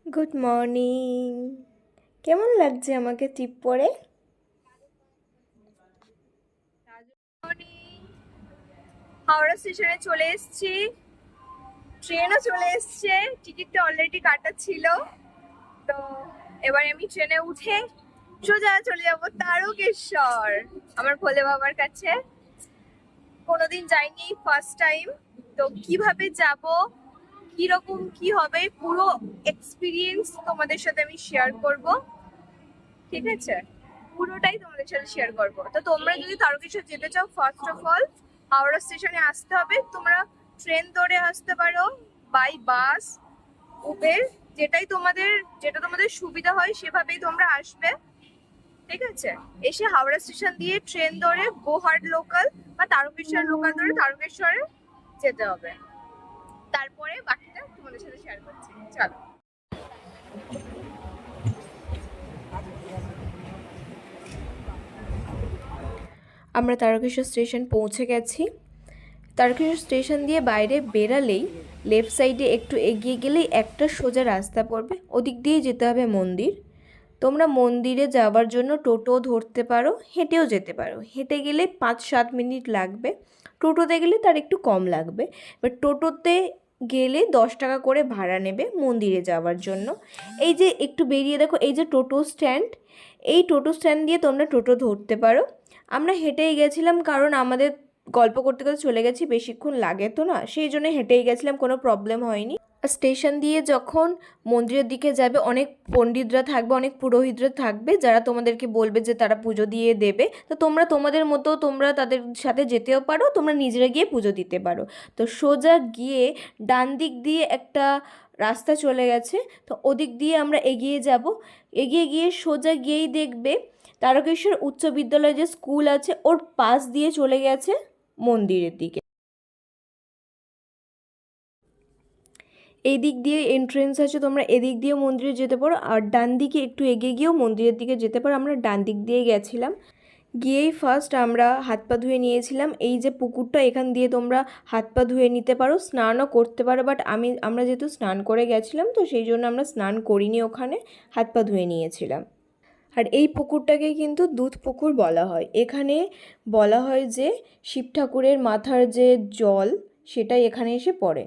Good morning. কেমন লাগছে আমাকে টিপ পরে? হাওড়া স্টেশনে চলে এসেছি, ট্রেনও চলে এসছে, টিকিটটা অলরেডি কাটা ছিল। তো এবার আমি ট্রেনে উঠে সোজা চলে যাব তারকেশ্বর, আমার ভোলে বাবার কাছে। কোনোদিন যাইনি, ফার্স্ট টাইম। তো কিভাবে যাব, কিরকম কি হবে, পুরো এক্সপিরিয়েন্স তোমাদের সাথে আমি শেয়ার করব, ঠিক আছে? পুরোটাই তোমাদের সাথে শেয়ার করব। তো তোমরা যদি তারকেশ্বর যেতে চাও, ফার্স্ট অফ অল হাওড়া স্টেশনে আসতে হবে। তোমরা ট্রেন ধরে আসতে পারো, বাই বাস, উবের, যেটা তোমাদের সুবিধা হয় সেভাবেই তোমরা আসবে, ঠিক আছে? এসে হাওড়া স্টেশন দিয়ে ট্রেন ধরে গোহাট লোকাল বা তারকেশ্বর লোকাল ধরে তারকেশ্বরে যেতে হবে। তারপরে বাকিটা তোমাদের সাথে শেয়ার করছি, চলো। আমরা তারকেশ্বর স্টেশন পৌঁছে গেছি। তারকেশ্বর স্টেশন দিয়ে বাইরে বেরালেই লেফট সাইডে একটু এগিয়ে গেলেই একটা সোজা রাস্তা পড়বে, ওদিক দিয়ে যেতে হবে মন্দির। তোমরা মন্দিরে যাওয়ার জন্য টোটো ধরতে পারো, হেঁটেও যেতে পারো। হেঁটে গেলে 5-7 মিনিট লাগবে, টোটোতে গেলে তার একটু কম লাগবে। এবার টোটোতে গেলে 10 টাকা করে ভাড়া নেবে মন্দিরে যাওয়ার জন্য। এই যে একটু বেরিয়ে দেখো, এই যে টোটো স্ট্যান্ড, এই টোটো স্ট্যান্ড দিয়ে তোমরা টোটো ধরতে পারো। আমরা হেঁটেই গেছিলাম, কারণ আমাদের গল্প করতে করতে চলে গেছি, বেশিক্ষণ লাগে তো না, সেই জন্য হেঁটেই গেছিলাম, কোনো প্রবলেম হয়নি। স্টেশন দিয়ে যখন মন্দিরের দিকে যাবে, অনেক পণ্ডিতরা থাকবে, অনেক পুরোহিতরা থাকবে, যারা তোমাদেরকে বলবে যে তারা পুজো দিয়ে দেবে। তো তোমরা তোমাদের মতো তোমরা তাদের সাথে যেতেও পারো, তোমরা নিজেরা গিয়ে পুজো দিতে পারো। তো সোজা গিয়ে ডান দিক দিয়ে একটা রাস্তা চলে গেছে, তো ওদিক দিয়ে আমরা এগিয়ে যাব। এগিয়ে গিয়ে সোজা গিয়েই দেখবে তারকেশ্বর উচ্চ বিদ্যালয় যে স্কুল আছে, ওর পাশ দিয়ে চলে গেছে মন্দিরের দিকে। এই দিক দিয়ে এন্ট্রেন্স আছে, তোমরা এদিক দিয়েও মন্দিরে যেতে পারো, আর ডান দিকে একটু এগিয়ে গিয়েও মন্দিরের দিকে যেতে পারো। আমরা ডান দিক দিয়ে গেছিলাম। গিয়েই ফার্স্ট আমরা হাত পা ধুয়ে নিয়েছিলাম। এই যে পুকুরটা, এখান দিয়ে তোমরা হাত পা ধুয়ে নিতে পারো, স্নানও করতে পারো, বাট আমরা যেহেতু স্নান করে গেছিলাম, তো সেই জন্য আমরা স্নান করিনি, ওখানে হাত পা ধুয়ে নিয়েছিলাম। আর এই পুকুরটাকে কিন্তু দুধ পুকুর বলা হয়। এখানে বলা হয় যে শিব ঠাকুরের মাথার যে জল, সেটাই এখানে এসে পড়ে।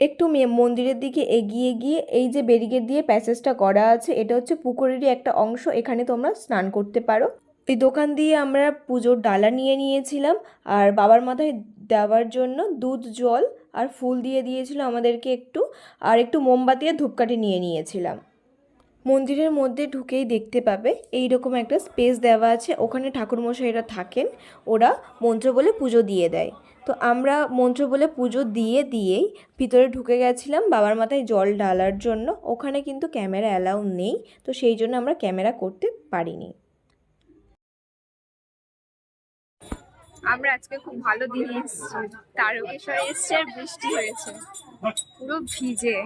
একটু মন্দিরের দিকে এগিয়ে গিয়ে এই যে ব্যারিকেড দিয়ে প্যাসেজটা করা আছে, এটা হচ্ছে পুকুরেরই একটা অংশ, এখানে তোমরা স্নান করতে পারো। এই দোকান দিয়ে আমরা পুজোর ডালা নিয়ে নিয়েছিলাম, আর বাবার মাথায় দেওয়ার জন্য দুধ, জল আর ফুল দিয়ে দিয়েছিল আমাদেরকে একটু, আর একটু মোমবাতি আর ধূপকাঠি নিয়ে নিয়েছিলাম। মন্দিরের মধ্যে ঢুকেই দেখতে পাবে এই রকম একটা স্পেস দেওয়া আছে, ওখানে ঠাকুরমশাইরা থাকেন, ওরা মন্ত্র বলে পুজো দিয়ে দেয়। তো আমরা মন্ত্র বলে পুজো দিয়েই ভিতরে ঢুকে গেছিলাম বাবার মাথায় জল ঢালার জন্য। ওখানে কিন্তু ক্যামেরা অ্যালাউ নেই, তো সেই জন্য আমরা ক্যামেরা করতে পারিনি। আমরা আজকে খুব ভালো দিন এসেছি, তারকেশ্বরে এসছে আর বৃষ্টি হয়েছে, পুরো ভিজে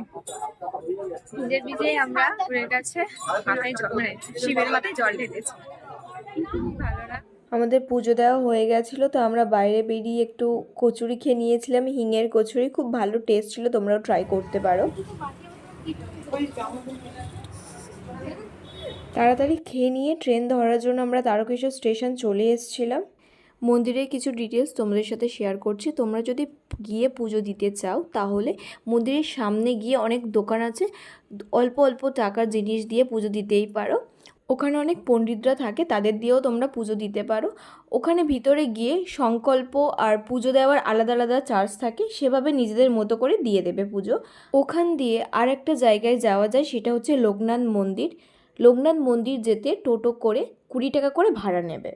ভিজে ভিজে আমরা ঠাকুরের কাছে মাথায় জল, মানে শিবের মাথায় জল ঢেলেছি। ভালো না? আমাদের পুজো দেওয়া হয়ে গেছিলো, তো আমরা বাইরে বেরিয়ে একটু কচুরি খেয়ে নিয়েছিলাম, হিঙের কচুরি, খুব ভালো টেস্ট ছিল, তোমরাও ট্রাই করতে পারো। তাড়াতাড়ি খেয়ে নিয়ে ট্রেন ধরার জন্য আমরা তারকেশ্বর স্টেশন চলে এসেছিলাম। মন্দিরের কিছু ডিটেলস তোমাদের সাথে শেয়ার করছি। তোমরা যদি গিয়ে পুজো দিতে চাও, তাহলে মন্দিরের সামনে গিয়ে অনেক দোকান আছে, অল্প অল্প টাকার জিনিস দিয়ে পুজো দিতেই পারো। ওখানে অনেক পণ্ডিতরা থাকে, তাদের দিয়েও তোমরা পুজো দিতে পারো। ওখানে ভিতরে গিয়ে সংকল্প আর পুজো দেওয়ার আলাদা আলাদা চার্জ থাকে, সেভাবে নিজেদের মতো করে দিয়ে দেবে পুজো। ওখান দিয়ে আর একটা জায়গায় যাওয়া যায়, সেটা হচ্ছে লোকনাথ মন্দির। লোকনাথ মন্দির যেতে টোটো করে 20 টাকা করে ভাড়া নেবে।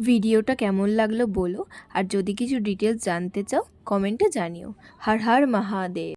ভিডিওটা কেমন লাগলো বলো, আর যদি কিছু ডিটেলস জানতে চাও কমেন্টে জানিও। হর হর মহাদেব।